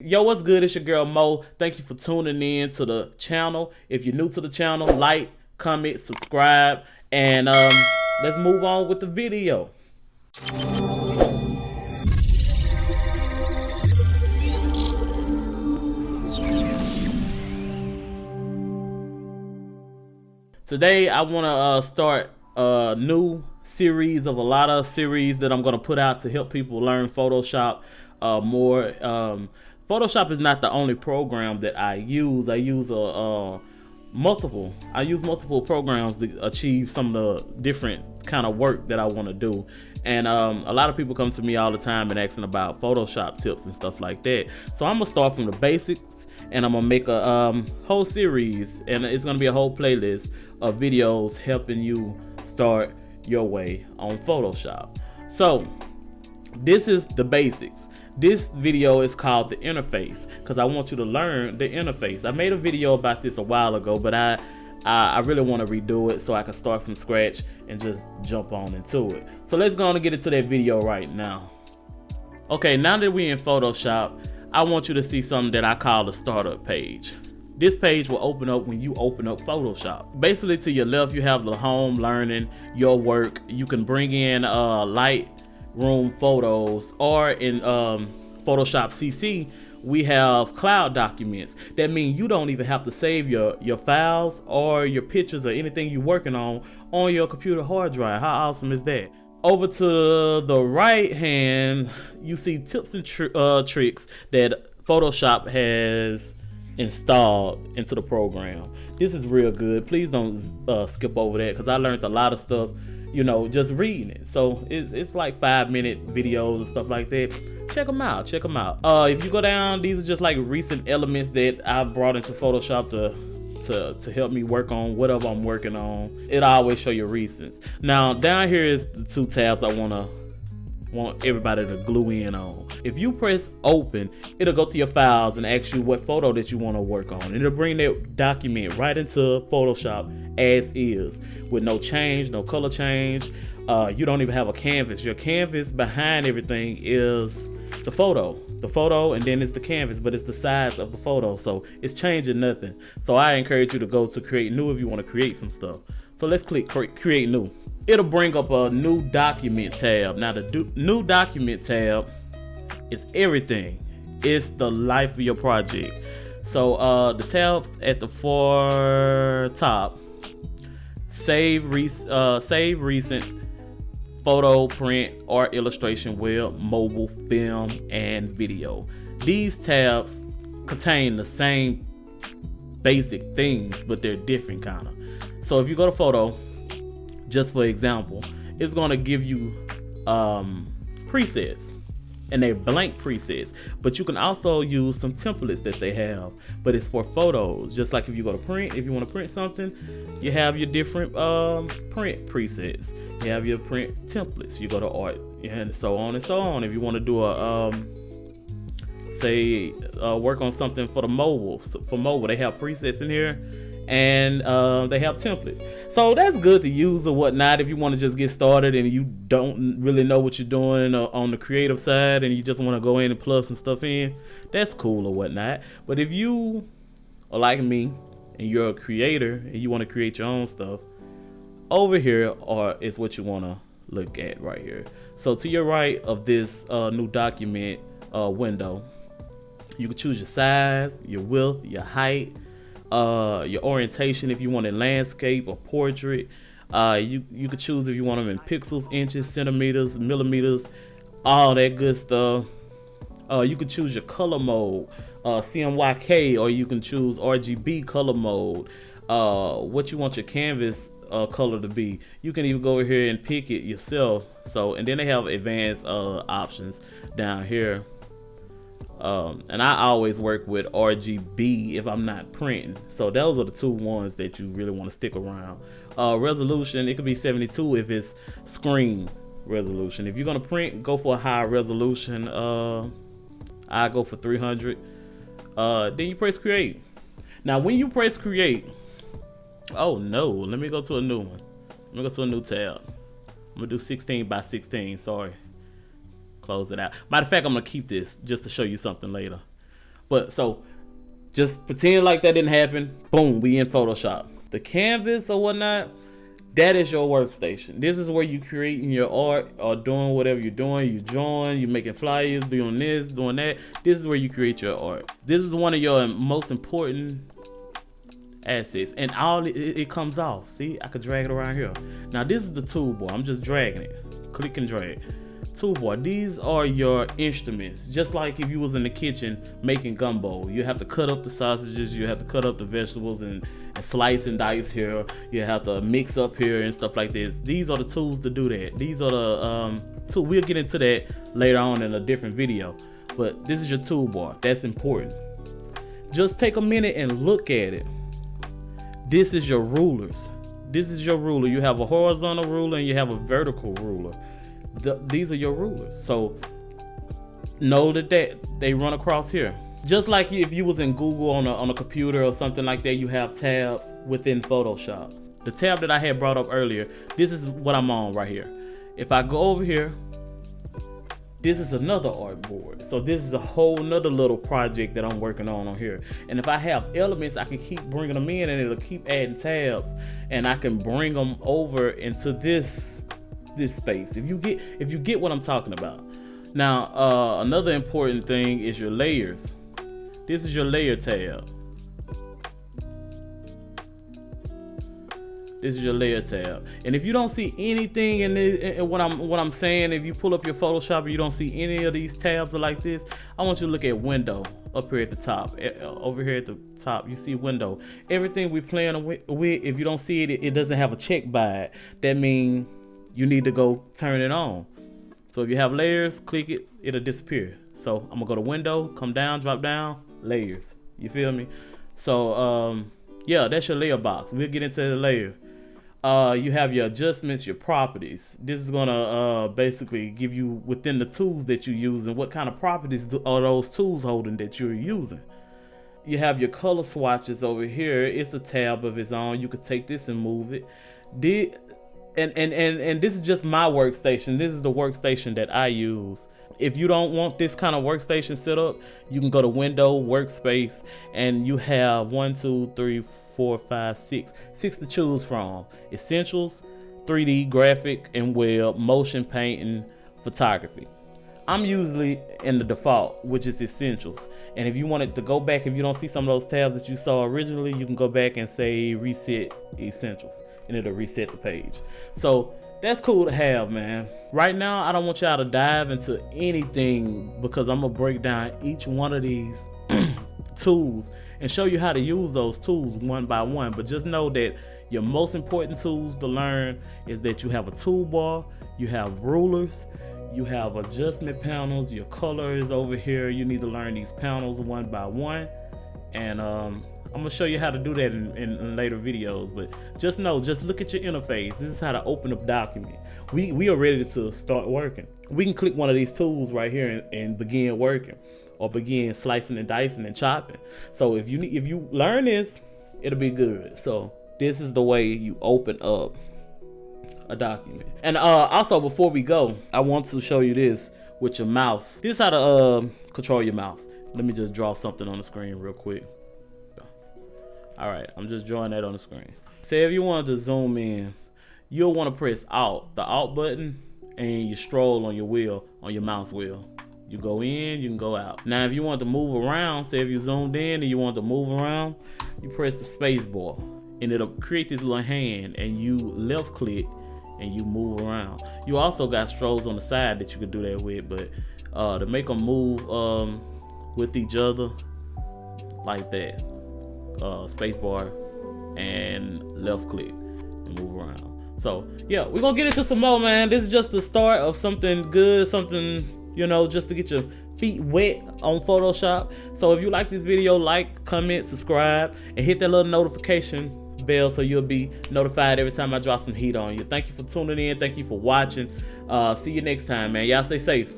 Yo, what's good? It's your girl Mo. Thank you for tuning in to the channel. If you're new to the channel, like, comment, subscribe, and let's move on with the video. Today I want to start a new series of a lot of series that I'm going to put out to help people learn Photoshop more. Photoshop is not the only program that I use. I use multiple programs to achieve some of the different kind of work that I want to do. And a lot of people come to me all the time and asking about Photoshop tips and stuff like that. So I'm gonna start from the basics, and I'm gonna make a whole series, and it's gonna be a whole playlist of videos helping you start your way on Photoshop. So this is the basics. This video is called the interface because I want you to learn the interface. I made a video about this a while ago, but I really want to redo it so I can start from scratch and just jump on into it. So let's go on and get into that video right now. Okay, now that we're in Photoshop, I want you to see something that I call the startup page. This page will open up when you open up Photoshop. Basically, to your left, you have the home, learning, your work. You can bring in Lightroom photos, or in Photoshop CC, we have cloud documents. That means you don't even have to save your files or your pictures or anything you're working on your computer hard drive. How awesome is that? Over to the right hand, you see tips and tricks that Photoshop has installed into the program. This is real good. Please don't skip over that, because I learned a lot of stuff, you know, just reading it. So it's like 5-minute videos and stuff like that. Check them out. If you go down, these are just like recent elements that I've brought into Photoshop to help me work on whatever I'm working on. It'll always show your recents. Now down here is the two tabs I want everybody to glue in on. If you press open, it'll go to your files and ask you what photo that you want to work on, and it'll bring that document right into Photoshop as is, with no change, no color change. You don't even have a canvas. Your canvas behind everything is the photo, and then it's the canvas, but it's the size of the photo, so it's changing nothing. So I encourage you to go to create new if you want to create some stuff. So let's click create new. It'll bring up a new document tab. Now the new document tab is everything. It's the life of your project. So the tabs at the far top: save recent, photo, print, or illustration, web, mobile, film, and video. These tabs contain the same basic things, but they're different kind of. So if you go to photo, just for example, it's going to give you presets, and they're blank presets, but you can also use some templates that they have, but it's for photos. Just like if you go to print, if you want to print something, you have your different print presets, you have your print templates, you go to art, and so on and so on. If you want to do a work on something for the mobile, they have presets in here, and they have templates. So that's good to use or whatnot if you want to just get started and you don't really know what you're doing on the creative side, and you just want to go in and plug some stuff in. That's cool or whatnot. But if you are like me and you're a creator and you want to create your own stuff, over here is what you want to look at right here. So to your right of this new document window, you can choose your size, your width, your height, your orientation, if you want a landscape or portrait. You could choose if you want them in pixels, inches, centimeters, millimeters, all that good stuff. You could choose your color mode, CMYK, or you can choose RGB color mode, what you want your canvas color to be. You can even go over here and pick it yourself. So, and then they have advanced options down here. And I always work with RGB if I'm not printing. So those are the two ones that you really want to stick around. Resolution, it could be 72 if it's screen resolution. If you're gonna print, go for a higher resolution. I go for 300. Then you press create. Now when you press create, oh no, let me go to a new one. Let me go to a new tab. I'm gonna do 16 by 16, sorry. Close it out. Matter of fact, I'm gonna keep this just to show you something later. But so just pretend like that didn't happen. Boom, we in Photoshop. The canvas or whatnot, that is your workstation. This is where you creating your art or doing whatever you're doing. You drawing, you making flyers, doing this, doing that. This is where you create your art. This is one of your most important assets, and all it comes off. See, I could drag it around here. Now this is the toolbar. I'm just dragging it. Click and drag. Toolbar. These are your instruments. Just like if you was in the kitchen making gumbo, you have to cut up the sausages, you have to cut up the vegetables and slice and dice here. You have to mix up here and stuff like this. These are the tools to do that. These are the tools. We'll get into that later on in a different video. But this is your toolbar. That's important. Just take a minute and look at it. This is your rulers. This is your ruler. You have a horizontal ruler and you have a vertical ruler. These are your rulers. So know that they run across here. Just like if you was in Google on a computer or something like that, you have tabs within Photoshop. The tab that I had brought up earlier, this is what I'm on right here. If I go over here, this is another artboard. So this is a whole nother little project that I'm working on here. And if I have elements, I can keep bringing them in and it'll keep adding tabs, and I can bring them over into this space. If you get what I'm talking about. Now, another important thing is your layers. This is your layer tab. This is your layer tab. And if you don't see anything in what I'm saying, if you pull up your Photoshop and you don't see any of these tabs are like this, I want you to look at window up here at the top. Over here at the top, you see window. Everything we playing with, if you don't see it, it doesn't have a check by it. That means you need to go turn it on. So if you have layers, click it, it'll disappear. So I'm gonna go to window, come down, drop down, layers. You feel me? So yeah, that's your layer box. We'll get into the layer. You have your adjustments, your properties. This is gonna basically give you within the tools that you use and what kind of properties are those tools holding that you're using. You have your color swatches over here. It's a tab of its own. You could take this and move it. And this is just my workstation. This is the workstation that I use. If you don't want this kind of workstation set up, you can go to Window, Workspace, and you have 6 to choose from. Essentials, 3D, graphic and web, motion, painting, photography. I'm usually in the default, which is Essentials. And if you wanted to go back, if you don't see some of those tabs that you saw originally, you can go back and say Reset Essentials, and it'll reset the page. So that's cool to have, man. Right now, I don't want y'all to dive into anything because I'm gonna break down each one of these tools and show you how to use those tools one by one. But just know that your most important tools to learn is that you have a toolbar, you have rulers, you have adjustment panels, your color is over here. You need to learn these panels one by one. And I'm gonna show you how to do that in later videos, but just know, just look at your interface. This is how to open up document. We are ready to start working. We can click one of these tools right here and begin working, or begin slicing and dicing and chopping. So if you learn this, it'll be good. So this is the way you open up a document. And also, before we go, I want to show you this with your mouse. This is how to control your mouse. Let me just draw something on the screen real quick. All right, I'm just drawing that on the screen. Say if you wanted to zoom in, you'll want to press Alt, the Alt button, and you stroll on your wheel, on your mouse wheel. You go in, you can go out. Now, if you want to move around, say if you zoomed in and you want to move around, you press the space bar, and it'll create this little hand, and you left click, and you move around. You also got strolls on the side that you could do that with, but to make them move with each other like that, space bar and left click and move around. So yeah, we're gonna get into some more, man. This is just the start of something good, something, you know, just to get your feet wet on Photoshop. So if you like this video, like, comment, subscribe, and hit that little notification bell so you'll be notified every time I drop some heat on you. Thank you for tuning in. Thank you for watching. See you next time, man. Y'all stay safe.